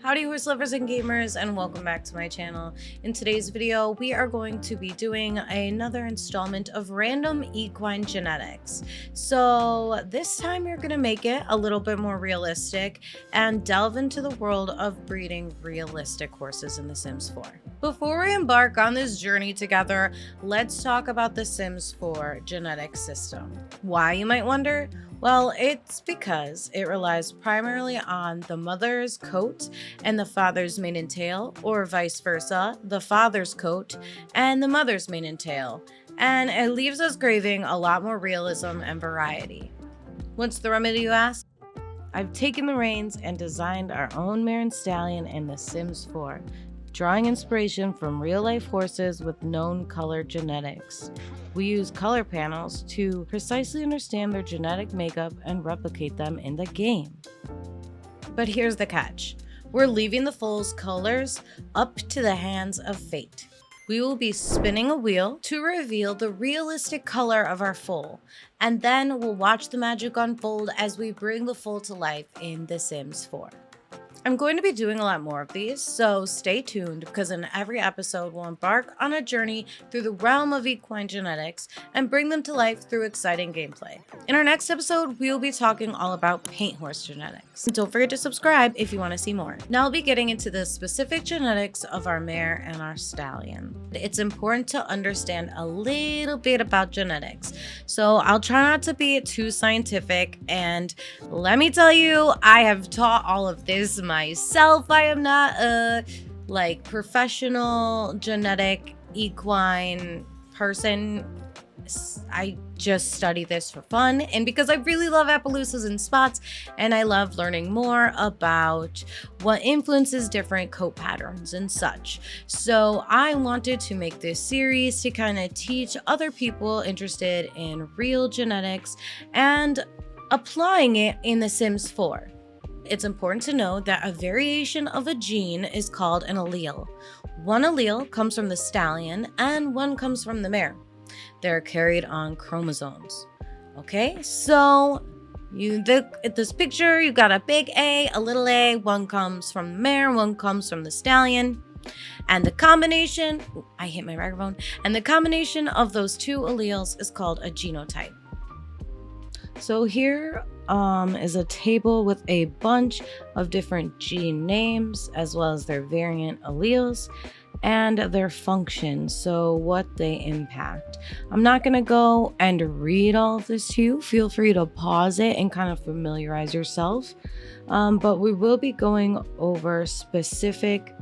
Howdy horse lovers and gamers, and welcome back to my channel. In today's video, we are going to be doing another installment of random equine genetics. So this time you're going to make it a little bit more realistic and delve into the world of breeding realistic horses in The Sims 4. Before we embark on this journey together, let's talk about the Sims 4 genetic system. Why, you might wonder? Well, it's because it relies primarily on the mother's coat and the father's mane and tail, or vice versa, the father's coat and the mother's mane and tail, and it leaves us craving a lot more realism and variety. What's the remedy, you ask? I've taken the reins and designed our own Mare and Stallion in The Sims 4, drawing inspiration from real-life horses with known color genetics. We use color panels to precisely understand their genetic makeup and replicate them in the game. But here's the catch. We're leaving the foal's colors up to the hands of fate. We will be spinning a wheel to reveal the realistic color of our foal, and then we'll watch the magic unfold as we bring the foal to life in The Sims 4. I'm going to be doing a lot more of these, so stay tuned because in every episode we'll embark on a journey through the realm of equine genetics and bring them to life through exciting gameplay. In our next episode, we will be talking all about paint horse genetics. Don't forget to subscribe if you want to see more. Now I'll be getting into the specific genetics of our mare and our stallion. It's important to understand a little bit about genetics, so I'll try not to be too scientific, and let me tell you, I have taught all of this myself. I am not a professional genetic equine person. I just study this for fun and because I really love Appaloosas and spots, and I love learning more about what influences different coat patterns and such. So I wanted to make this series to kind of teach other people interested in real genetics and applying it in The Sims 4. It's important to know that a variation of a gene is called an allele. One allele comes from the stallion and one comes from the mare. They're carried on chromosomes. Okay, so at this picture, you got a big A, a little a, one comes from the mare, one comes from the stallion. And the combination, I hit my microphone, and the combination of those two alleles is called a genotype. So here is a table with a bunch of different gene names as well as their variant alleles and their functions, so what they impact. I'm not going to go and read all of this to you. Feel free to pause it and kind of familiarize yourself. But we will be going over specific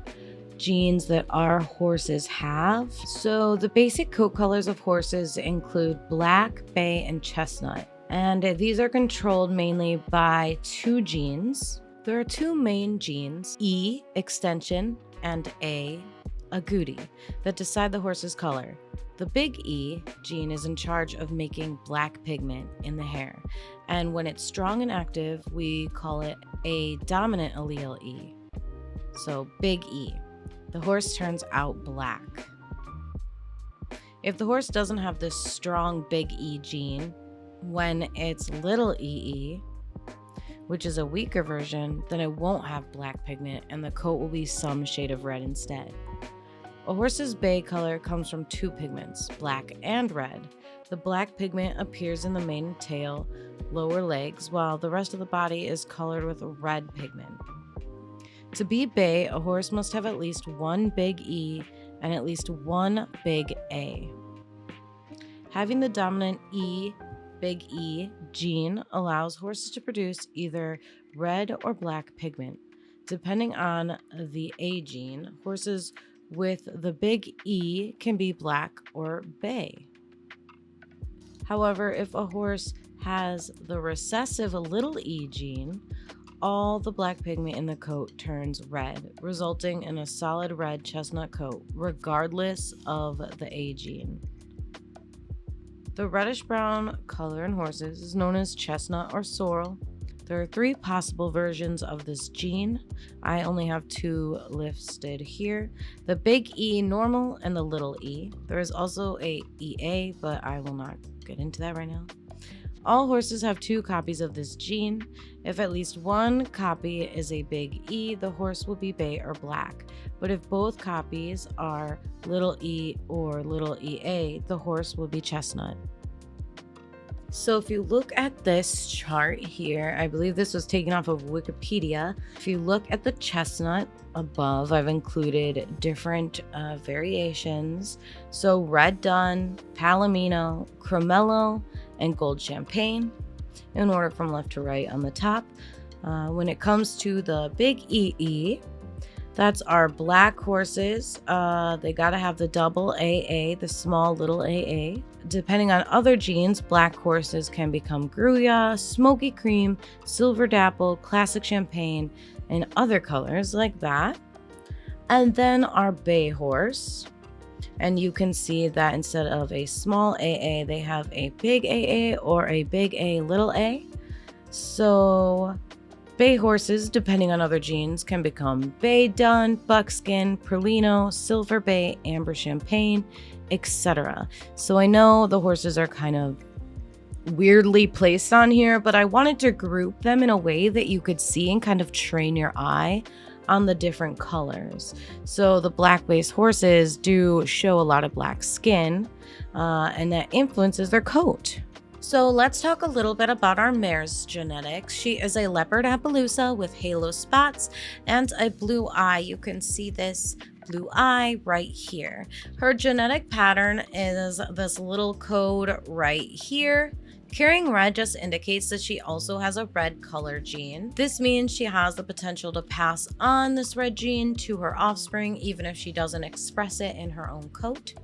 genes that our horses have. So the basic coat colors of horses include black, bay, and chestnut. And these are controlled mainly by two genes. There are two main genes, E, extension, and A, agouti, that decide the horse's color. The big E gene is in charge of making black pigment in the hair. And when it's strong and active, we call it a dominant allele E. So big E. The horse turns out black. If the horse doesn't have this strong big E gene, when it's little ee, which is a weaker version, then it won't have black pigment and the coat will be some shade of red instead. A horse's bay color comes from two pigments, black and red. The black pigment appears in the mane and tail, lower legs, while the rest of the body is colored with red pigment. To be bay, a horse must have at least one big E and at least one big A. Having the dominant big E gene allows horses to produce either red or black pigment. Depending on the A gene, horses with the big E can be black or bay. However, if a horse has the recessive little e gene, all the black pigment in the coat turns red, resulting in a solid red chestnut coat, regardless of the A gene. The reddish-brown color in horses is known as chestnut or sorrel. There are three possible versions of this gene. I only have two listed here. The big E normal and the little e. There is also a EA, but I will not get into that right now. All horses have 2 copies of this gene. If at least one copy is a big E, the horse will be bay or black. But if both copies are little e or little ea, the horse will be chestnut. So if you look at this chart here, I believe this was taken off of Wikipedia. If you look at the chestnut above, I've included different variations. So red dun, palomino, cremello, and gold champagne in order from left to right on the top. When it comes to the big EE, that's our black horses. They gotta have the double AA, the small little AA. Depending on other genes, black horses can become Gruyere, smoky cream, silver dapple, classic champagne, and other colors like that. And then our bay horse. And you can see that instead of a small AA, they have a big AA or a big A, little a. So bay horses, depending on other genes, can become bay dun, buckskin, perlino, silver bay, amber champagne, etc. So I know the horses are kind of weirdly placed on here, but I wanted to group them in a way that you could see and kind of train your eye on the different colors. So the black base horses do show a lot of black skin, and that influences their coat. So let's talk a little bit about our mare's genetics. She is a leopard Appaloosa with halo spots and a blue eye. You can see this blue eye right here. Her genetic pattern is this little code right here. Carrying red just indicates that she also has a red color gene. This means she has the potential to pass on this red gene to her offspring, even if she doesn't express it in her own coat.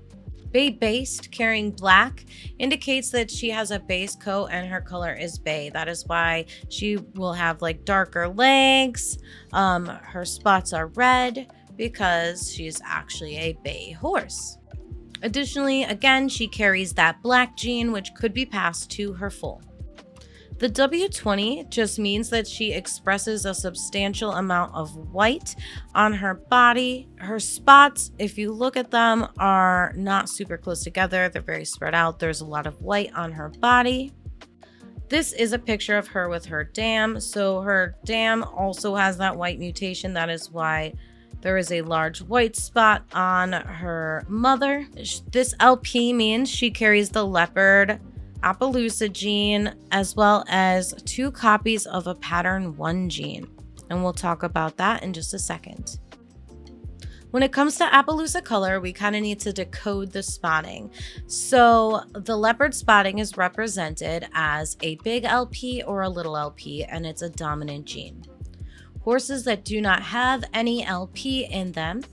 Bay based, carrying black, indicates that she has a base coat and her color is bay. That is why she will have like darker legs. Her spots are red because she's actually a bay horse. Additionally, again, she carries that black gene, which could be passed to her foal. The W20 just means that she expresses a substantial amount of white on her body. Her spots, if you look at them, are not super close together. They're very spread out. There's a lot of white on her body. This is a picture of her with her dam. So her dam also has that white mutation. That is why there is a large white spot on her mother. This LP means she carries the leopard Appaloosa gene as well as 2 copies of a pattern 1 gene. And we'll talk about that in just a second. When it comes to Appaloosa color, we kind of need to decode the spotting. So the leopard spotting is represented as a big LP or a little LP, and it's a dominant gene. Horses that do not have any LP in them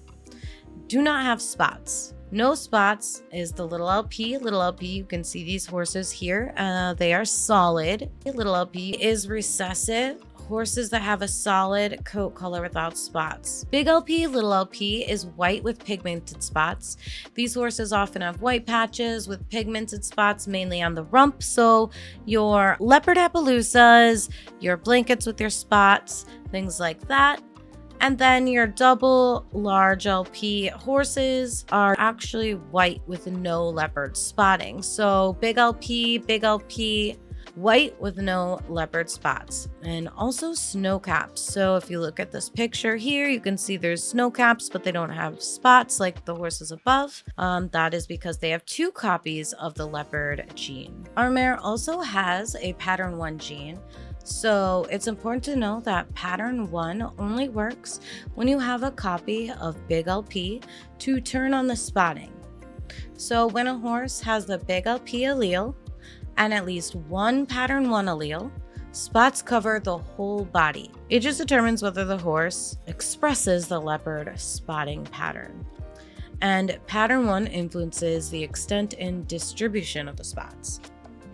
do not have spots. No spots is the little LP. Little LP, you can see these horses here. They are solid. Little LP is recessive. Horses that have a solid coat color without spots. Big LP, little LP is white with pigmented spots. These horses often have white patches with pigmented spots, mainly on the rump. So your leopard Appaloosas, your blankets with your spots, things like that. And then your double large LP horses are actually white with no leopard spotting. So big LP, white with no leopard spots, and also snow caps. So if you look at this picture here, you can see there's snow caps, but they don't have spots like the horses above. That is because they have 2 copies of the leopard gene. Our mare also has a pattern 1 gene. So it's important to know that pattern 1 only works when you have a copy of big LP to turn on the spotting. So when a horse has the big LP allele and at least 1 pattern 1 allele, spots cover the whole body. It just determines whether the horse expresses the leopard spotting pattern. And pattern 1 influences the extent and distribution of the spots.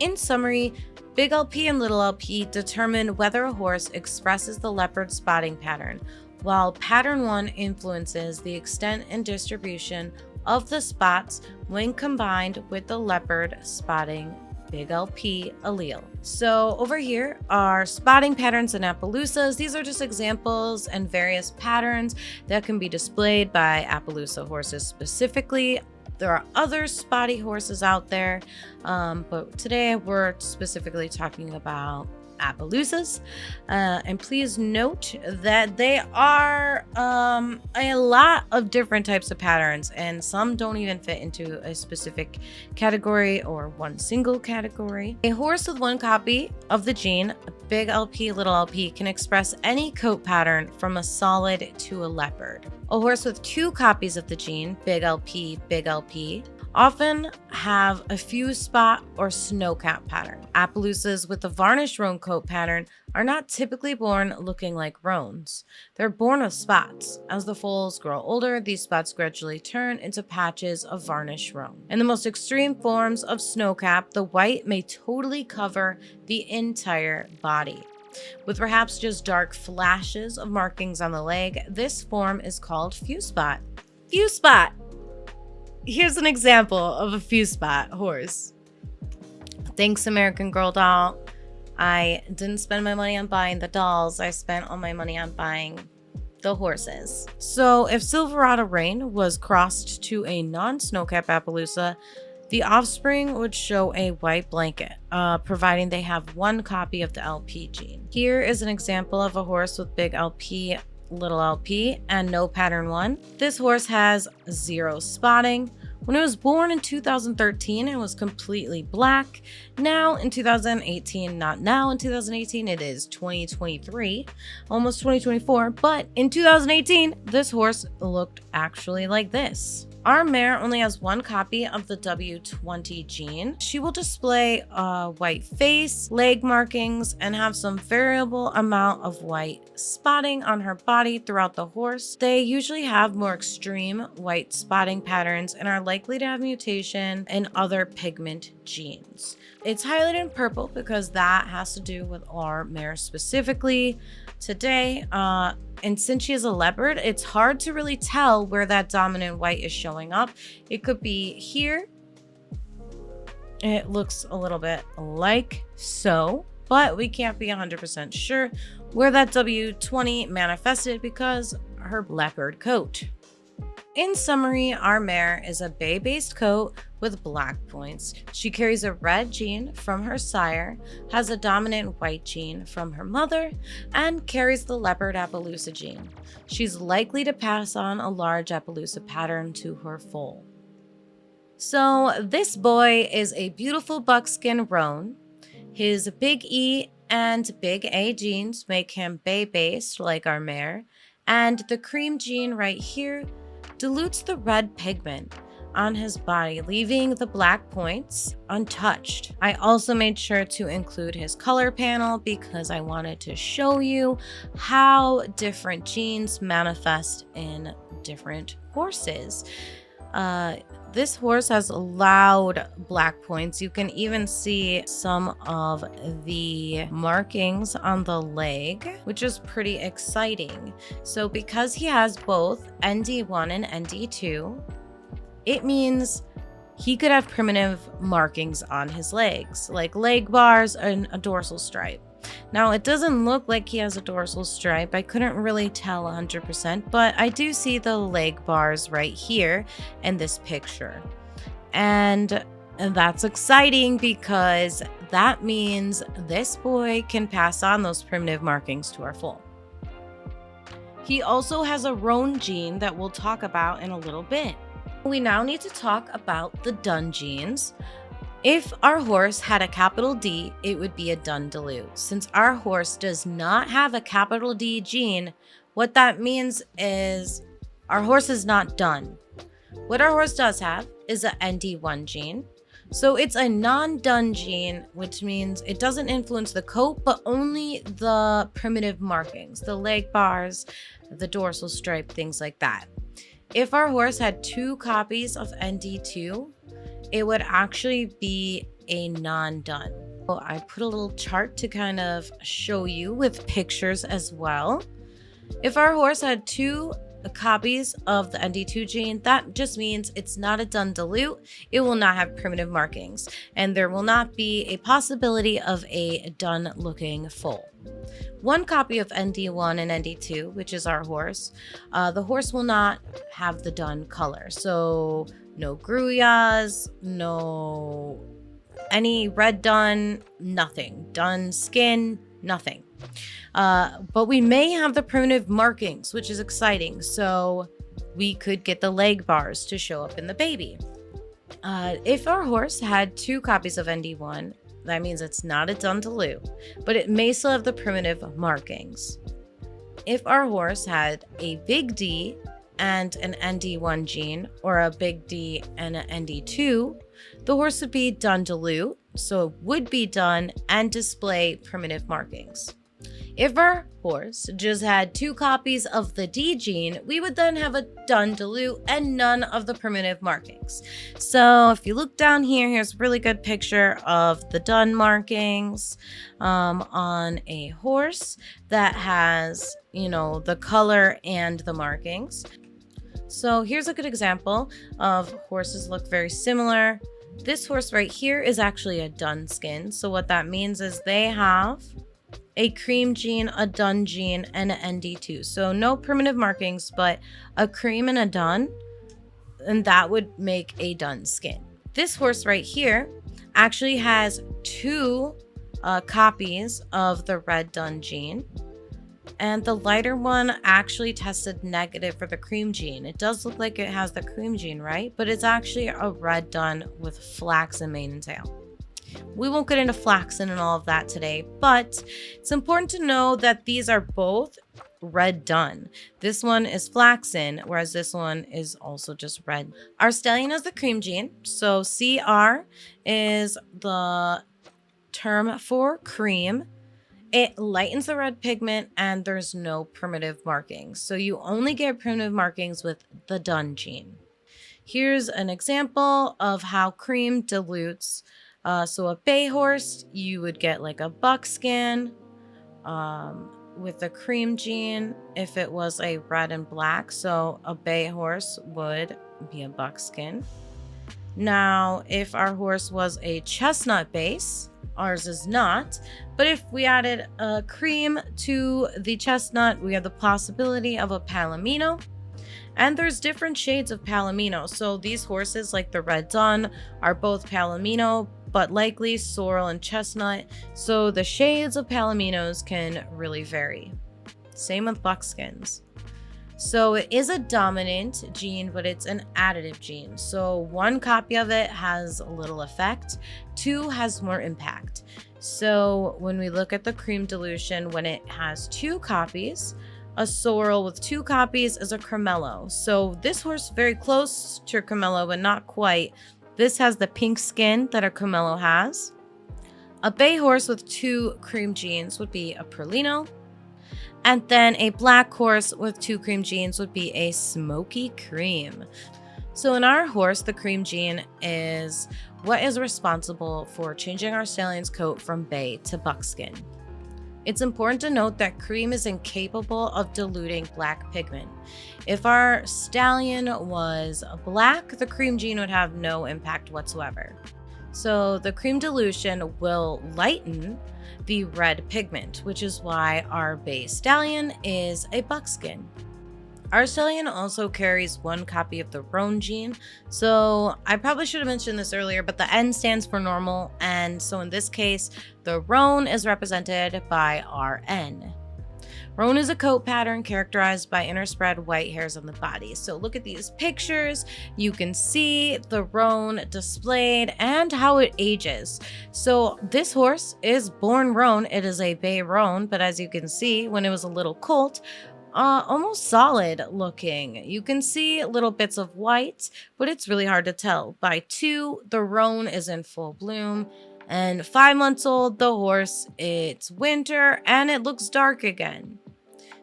In summary, big LP and little LP determine whether a horse expresses the leopard spotting pattern, while pattern 1 influences the extent and distribution of the spots when combined with the leopard spotting big LP allele. So over here are spotting patterns in Appaloosas. These are just examples and various patterns that can be displayed by Appaloosa horses specifically. There are other spotty horses out there, but today we're specifically talking about Appaloosas. And please note that they are a lot of different types of patterns, and some don't even fit into a specific category or one single category. A horse with one copy of the gene, big LP, little LP, can express any coat pattern from a solid to a leopard. A horse with two copies of the gene, big LP, often have a few spot or snowcap pattern. Appaloosas with the varnished roan coat pattern are not typically born looking like roans. They're born with spots. As the foals grow older, these spots gradually turn into patches of varnished roan. In the most extreme forms of snowcap, the white may totally cover the entire body. With perhaps just dark flashes of markings on the leg, this form is called few spot. Few spot! Here's an example of a few spot horse. Thanks, American Girl doll. I didn't spend my money on buying the dolls. I spent all my money on buying the horses. So if Silverado Rain was crossed to a non-snowcap Appaloosa, the offspring would show a white blanket, providing they have one copy of the LP gene. Here is an example of a horse with big LP, little LP, and no pattern 1. This horse has 0 spotting. When it was born in 2013, it was completely black. Now in 2018, not now in 2018, it is 2023, almost 2024, but in 2018, this horse looked actually like this. Our mare only has one copy of the W20 gene. She will display a white face, leg markings, and have some variable amount of white spotting on her body throughout the horse. They usually have more extreme white spotting patterns and are likely to have mutation in other pigment genes. It's highlighted in purple because that has to do with our mare specifically today. And since she is a leopard, it's hard to really tell where that dominant white is showing up. It could be here. It looks a little bit like so, but we can't be 100% sure where that W20 manifested because her leopard coat. In summary, our mare is a bay-based coat with black points. She carries a red gene from her sire, has a dominant white gene from her mother, and carries the leopard Appaloosa gene. She's likely to pass on a large Appaloosa pattern to her foal. So this boy is a beautiful buckskin roan. His big E and big A genes make him bay-based like our mare, and the cream gene right here dilutes the red pigment on his body, leaving the black points untouched. I also made sure to include his color panel because I wanted to show you how different genes manifest in different horses. This horse has loud black points. You can even see some of the markings on the leg, which is pretty exciting. So because he has both ND1 and ND2, it means he could have primitive markings on his legs, like leg bars and a dorsal stripe. Now, it doesn't look like he has a dorsal stripe. I couldn't really tell 100%, but I do see the leg bars right here in this picture. And that's exciting because that means this boy can pass on those primitive markings to our foal. He also has a roan gene that we'll talk about in a little bit. We now need to talk about the dun genes. If our horse had a capital D, it would be a dun dilute. Since our horse does not have a capital D gene, what that means is our horse is not dun. What our horse does have is a ND1 gene. So it's a non-dun gene, which means it doesn't influence the coat, but only the primitive markings, the leg bars, the dorsal stripe, things like that. If our horse had two copies of ND2, it would actually be a non-dun. So I put a little chart to kind of show you with pictures as well. If our horse had two copies of the ND2 gene, that just means it's not a dun dilute. It will not have primitive markings, and there will not be a possibility of a dun looking foal. One copy of ND1 and ND2, which is our horse, the horse will not have the dun color. So no gruyas, no any red dun, nothing. Dun skin, nothing. But we may have the primitive markings, which is exciting. So we could get the leg bars to show up in the baby. If our horse had 2 copies of ND1, that means it's not a dun dilute, but it may still have the primitive markings. If our horse had a big D and an ND1 gene, or a big D and an ND2, the horse would be dun dilute, so it would be dun and display primitive markings. If our horse just had 2 copies of the D gene, we would then have a dun dilute and none of the primitive markings. So if you look down here, here's a really good picture of the dun markings on a horse that has, the color and the markings. So here's a good example of horses look very similar. This horse right here is actually a dun skin. So what that means is they have a cream gene, a dun gene, and an ND2. So no primitive markings, but a cream and a dun, and that would make a dun skin. This horse right here actually has 2 copies of the red dun gene, and the lighter one actually tested negative for the cream gene. It does look like it has the cream gene, right? But it's actually a red dun with flaxen mane and tail. We won't get into flaxen and all of that today, but it's important to know that these are both red dun. This one is flaxen, whereas this one is also just red. Our stallion has the cream gene, so CR is the term for cream. It lightens the red pigment, and there's no primitive markings. So you only get primitive markings with the dun gene. Here's an example of how cream dilutes. So a bay horse, you would get like a buckskin with the cream gene if it was a red and black. So a bay horse would be a buckskin. Now, if our horse was a chestnut base, ours is not. But if we added a cream to the chestnut, we have the possibility of a palomino. And there's different shades of palomino. So these horses, like the red dun, are both palomino, but likely sorrel and chestnut. So the shades of palominos can really vary. Same with buckskins. So it is a dominant gene, but it's an additive gene. So 1 copy of it has little effect, 2 has more impact. So when we look at the cream dilution, when it has 2 copies, a sorrel with 2 copies is a cremello. So this horse very close to a cremello, but not quite. This has the pink skin that a cremello has. A bay horse with 2 cream genes would be a perlino. And then a black horse with 2 cream genes would be a smoky cream. So in our horse, the cream gene is what is responsible for changing our stallion's coat from bay to buckskin. It's important to note that cream is incapable of diluting black pigment. If our stallion was black, the cream gene would have no impact whatsoever. So the cream dilution will lighten the red pigment, which is why our bay stallion is a buckskin. Our stallion also carries 1 copy of the roan gene. So I probably should have mentioned this earlier, but the N stands for normal. And so in this case, the roan is represented by RN. Roan is a coat pattern characterized by interspread white hairs on the body. So look at these pictures. You can see the roan displayed and how it ages. So this horse is born roan. It is a bay roan, but as you can see, when it was a little colt, almost solid looking. You can see little bits of white, but it's really hard to tell. By 2, the roan is in full bloom. And 5 months old, the horse, it's winter and it looks dark again.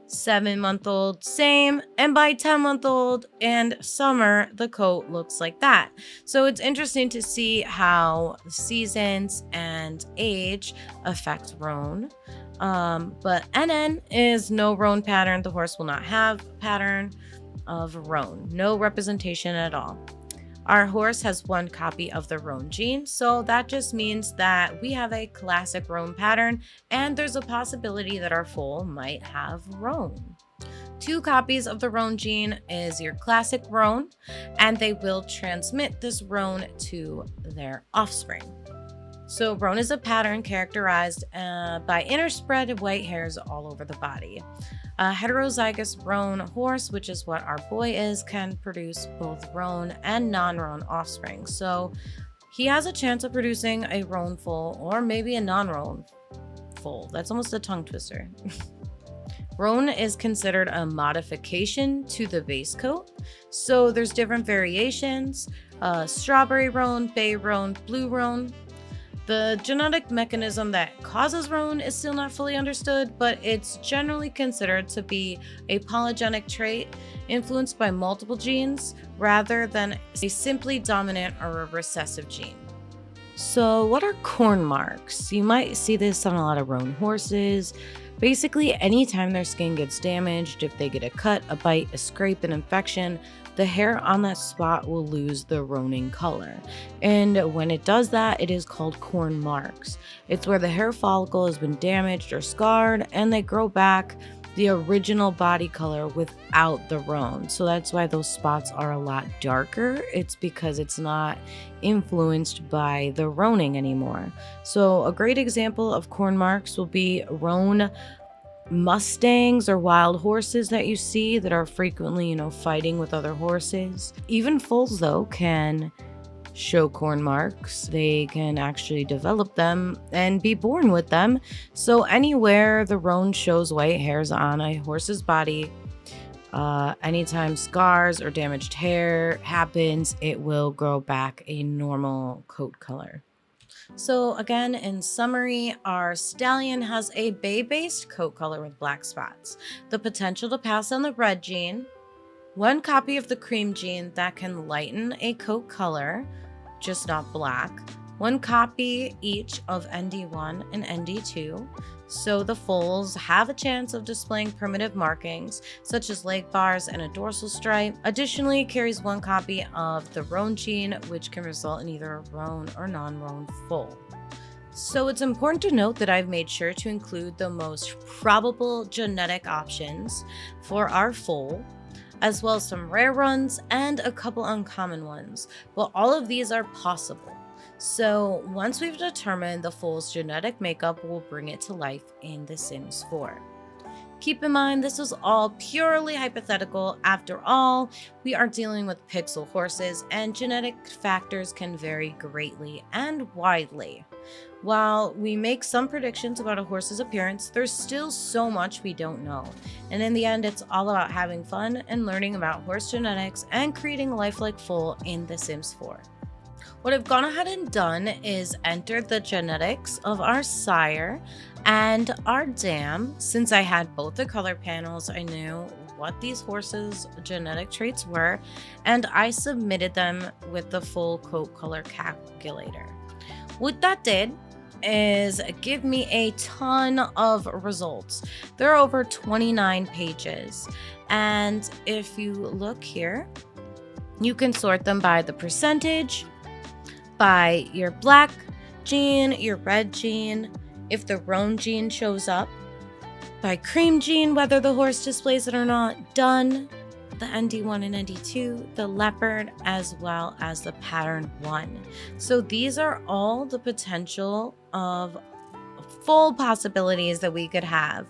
7-month-old, same. And by 10-month-old and summer, the coat looks like that. So it's interesting to see how seasons and age affect roan. But NN is no roan pattern. The horse will not have pattern. of roan, no representation at all. Our horse has one copy of the roan gene, so that just means that we have a classic roan pattern, and there's a possibility that our foal might have roan. Two copies of the roan gene is your classic roan, and they will transmit this roan to their offspring. So roan is a pattern characterized by interspread white hairs all over the body. A heterozygous roan horse, which is what our boy is, can produce both roan and non-roan offspring. So he has a chance of producing a roan foal or maybe a non-roan foal. That's almost a tongue twister. Roan is considered a modification to the base coat. So there's different variations, strawberry roan, bay roan, blue roan. The genetic mechanism that causes roan is still not fully understood, but it's generally considered to be a polygenic trait influenced by multiple genes rather than a simply dominant or a recessive gene. So what are corn marks? You might see this on a lot of roan horses. Basically, anytime their skin gets damaged, if they get a cut, a bite, a scrape, an infection, the hair on that spot will lose the roaning color. And when it does that, it is called corn marks. It's where the hair follicle has been damaged or scarred and they grow back the original body color without the roan. So that's why those spots are a lot darker. It's because it's not influenced by the roaning anymore. So a great example of corn marks will be roan Mustangs or wild horses that you see that are frequently, fighting with other horses. Even foals, though, can show corn marks. They can actually develop them and be born with them. So anywhere the roan shows white hairs on a horse's body, anytime scars or damaged hair happens, it will grow back a normal coat color. So again, in summary, our stallion has a bay-based coat color with black spots, the potential to pass on the red gene, one copy of the cream gene that can lighten a coat color, just not black, one copy each of ND1 and ND2, so the foals have a chance of displaying primitive markings such as leg bars and a dorsal stripe. Additionally, it carries one copy of the roan gene, which can result in either a roan or non-roan foal. So it's important to note that I've made sure to include the most probable genetic options for our foal, as well as some rare ones and a couple uncommon ones. But all of these are possible. So once we've determined the foal's genetic makeup, we'll bring it to life in The Sims 4. Keep in mind, this was all purely hypothetical. After all, we are dealing with pixel horses, and genetic factors can vary greatly and widely. While we make some predictions about a horse's appearance, there's still so much we don't know. And in the end, it's all about having fun and learning about horse genetics and creating a lifelike foal in The Sims 4. What I've gone ahead and done is enter the genetics of our sire and our dam. Since I had both the color panels, I knew what these horses' genetic traits were, and I submitted them with the full coat color calculator. What that did is give me a ton of results. There are over 29 pages, and if you look here, you can sort them by the percentage, by your black gene, your red gene, if the roan gene shows up, by cream gene, whether the horse displays it or not, dun, the ND1 and ND2, the leopard, as well as the pattern 1. So these are all the potential of full possibilities that we could have,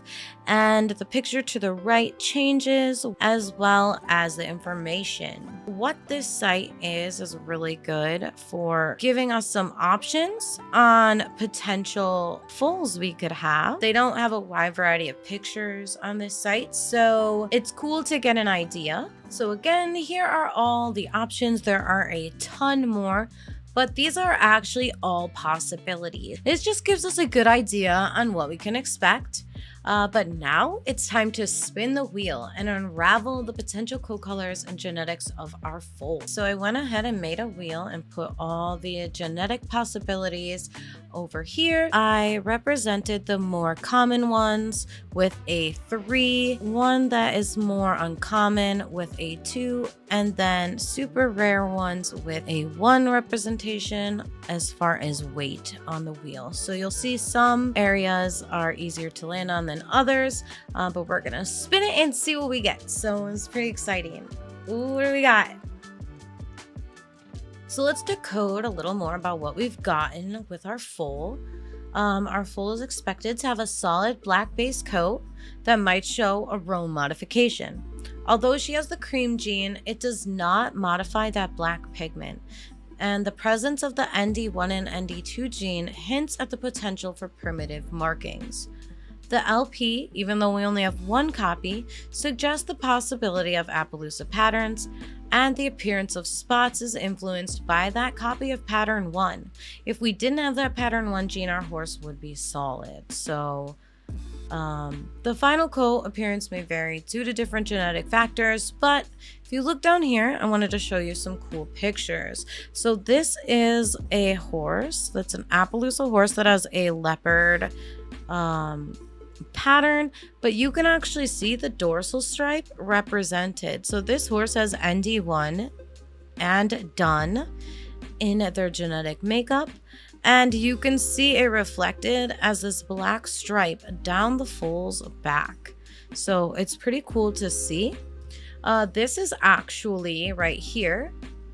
and the picture to the right changes as well as the information. What this site is really good for giving us some options on potential foals we could have. They don't have a wide variety of pictures on this site, so it's cool to get an idea. So again, here are all the options. There are a ton more, but these are actually all possibilities. It just gives us a good idea on what we can expect. But now it's time to spin the wheel and unravel the potential coat colors and genetics of our foal. So I went ahead and made a wheel and put all the genetic possibilities over here. I represented the more common ones with a 3, one that is more uncommon with a 2, and then super rare ones with a 1 representation as far as weight on the wheel. So you'll see some areas are easier to land on than others, but we're gonna spin it and see what we get. So it's pretty exciting. Ooh, what do we got? So let's decode a little more about what we've gotten with our foal. Our foal is expected to have a solid black base coat that might show a roan modification. Although she has the cream gene, it does not modify that black pigment. And the presence of the ND1 and ND2 gene hints at the potential for primitive markings. The LP, even though we only have 1 copy, suggests the possibility of Appaloosa patterns, and the appearance of spots is influenced by that copy of pattern 1. If we didn't have that pattern 1 gene, our horse would be solid. So the final coat appearance may vary due to different genetic factors, but if you look down here, I wanted to show you some cool pictures. So this is a horse that's an Appaloosa horse that has a leopard pattern, but you can actually see the dorsal stripe represented. So this horse has ND1 and done in their genetic makeup, and you can see it reflected as this black stripe down the foal's back. So it's pretty cool to see. This is actually right here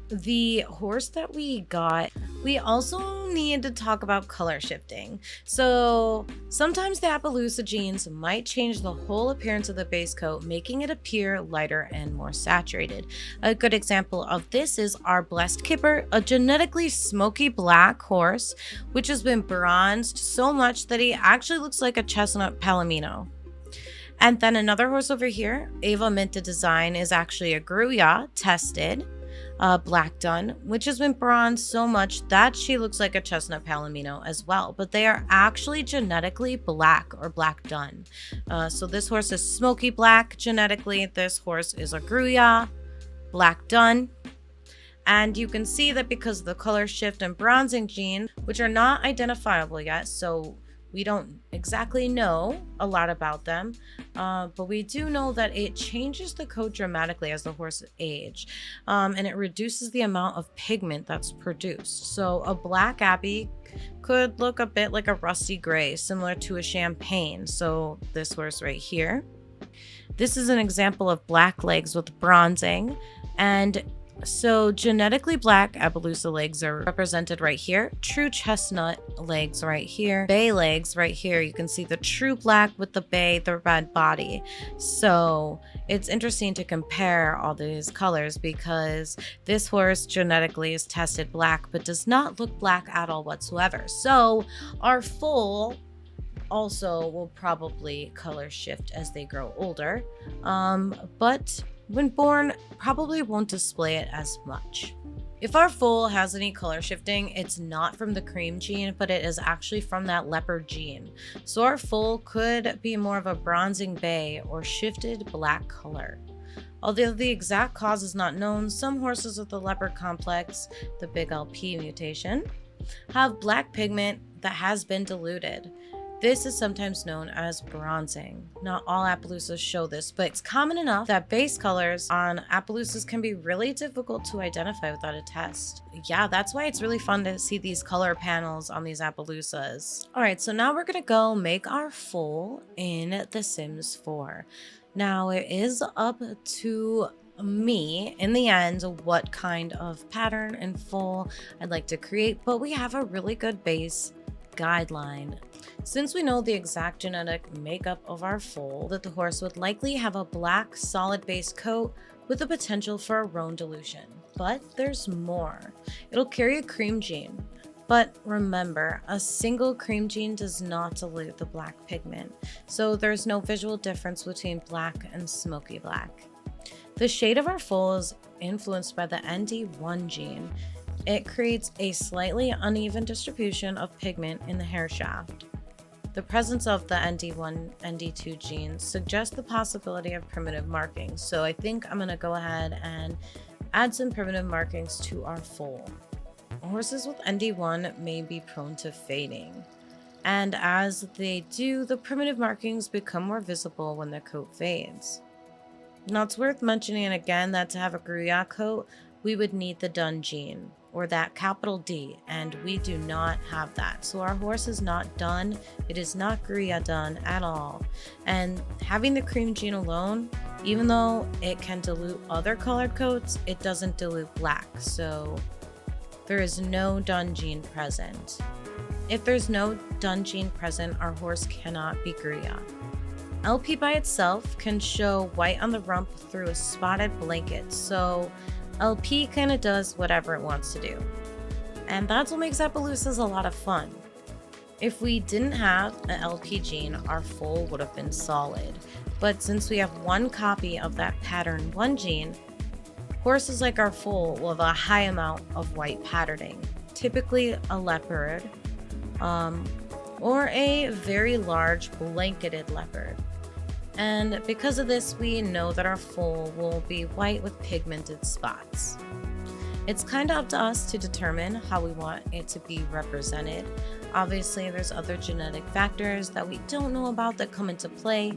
the horse that we got. We also need to talk about color shifting. So sometimes the Appaloosa genes might change the whole appearance of the base coat, making it appear lighter and more saturated. A good example of this is our Blessed Kipper, a genetically smoky black horse, which has been bronzed so much that he actually looks like a chestnut palomino. And then another horse over here, Ava Minta Design, is actually a Gruya tested black dun, which has been bronzed so much that she looks like a chestnut palomino as well, but they are actually genetically black or black dun. So this horse is smoky black genetically. This horse is a Gruya black dun. And you can see that because of the color shift and bronzing gene, which are not identifiable yet, so we don't exactly know a lot about them, but we do know that it changes the coat dramatically as the horse age, and it reduces the amount of pigment that's produced. So a black Appy could look a bit like a rusty gray, similar to a champagne. So this horse right here, this is an example of black legs with bronzing, and so genetically black Appaloosa legs are represented right here, true chestnut legs right here, bay legs right here. You can see the true black with the bay, the red body. So it's interesting to compare all these colors because this horse genetically is tested black but does not look black at all whatsoever. So our foal also will probably color shift as they grow older, but when born, probably won't display it as much. If our foal has any color shifting, it's not from the cream gene, but it is actually from that leopard gene. So our foal could be more of a bronzing bay or shifted black color. Although the exact cause is not known, some horses with the leopard complex, the big LP mutation, have black pigment that has been diluted. This is sometimes known as bronzing. Not all Appaloosas show this, but it's common enough that base colors on Appaloosas can be really difficult to identify without a test. Yeah, that's why it's really fun to see these color panels on these Appaloosas. All right, so now we're gonna go make our foal in The Sims 4. Now it is up to me in the end what kind of pattern and foal I'd like to create, but we have a really good base guideline. Since we know the exact genetic makeup of our foal, that the horse would likely have a black solid base coat with the potential for a roan dilution. But there's more. It'll carry a cream gene. But remember, a single cream gene does not dilute the black pigment, so there's no visual difference between black and smoky black. The shade of our foal is influenced by the ND1 gene. It creates a slightly uneven distribution of pigment in the hair shaft. The presence of the ND1, ND2 genes suggests the possibility of primitive markings. So I think I'm gonna go ahead and add some primitive markings to our foal. Horses with ND1 may be prone to fading. And as they do, the primitive markings become more visible when the coat fades. Now it's worth mentioning again that to have a Gruyere coat, we would need the dun gene, or that capital D, and we do not have that. So our horse is not dun, it is not Gruyere dun at all. And having the cream gene alone, even though it can dilute other colored coats, it doesn't dilute black. So there is no dun gene present. If there's no dun gene present, our horse cannot be Gruyere. LP by itself can show white on the rump through a spotted blanket, so LP kind of does whatever it wants to do. And that's what makes Appaloosas a lot of fun. If we didn't have an LP gene, our foal would have been solid. But since we have one copy of that pattern 1 gene, horses like our foal will have a high amount of white patterning, typically a leopard, or a very large blanketed leopard. And because of this, we know that our foal will be white with pigmented spots. It's kind of up to us to determine how we want it to be represented. Obviously, there's other genetic factors that we don't know about that come into play,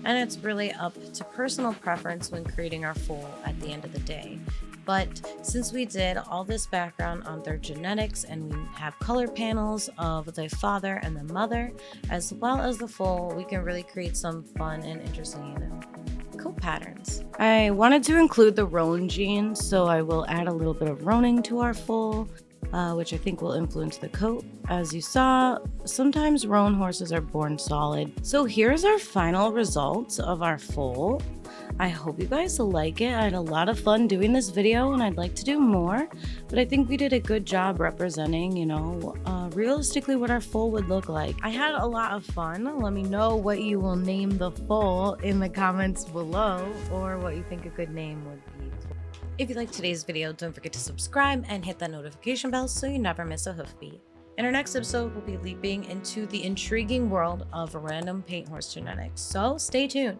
and it's really up to personal preference when creating our foal at the end of the day. But since we did all this background on their genetics and we have color panels of the father and the mother, as well as the foal, we can really create some fun and interesting coat patterns. I wanted to include the roan gene, so I will add a little bit of roaning to our foal, which I think will influence the coat. As you saw, sometimes roan horses are born solid. So here's our final results of our foal. I hope you guys like it. I had a lot of fun doing this video and I'd like to do more, but I think we did a good job representing, realistically what our foal would look like. I had a lot of fun. Let me know what you will name the foal in the comments below, or what you think a good name would be. If you liked today's video, don't forget to subscribe and hit that notification bell so you never miss a hoofbeat. In our next episode, we'll be leaping into the intriguing world of random paint horse genetics, so stay tuned.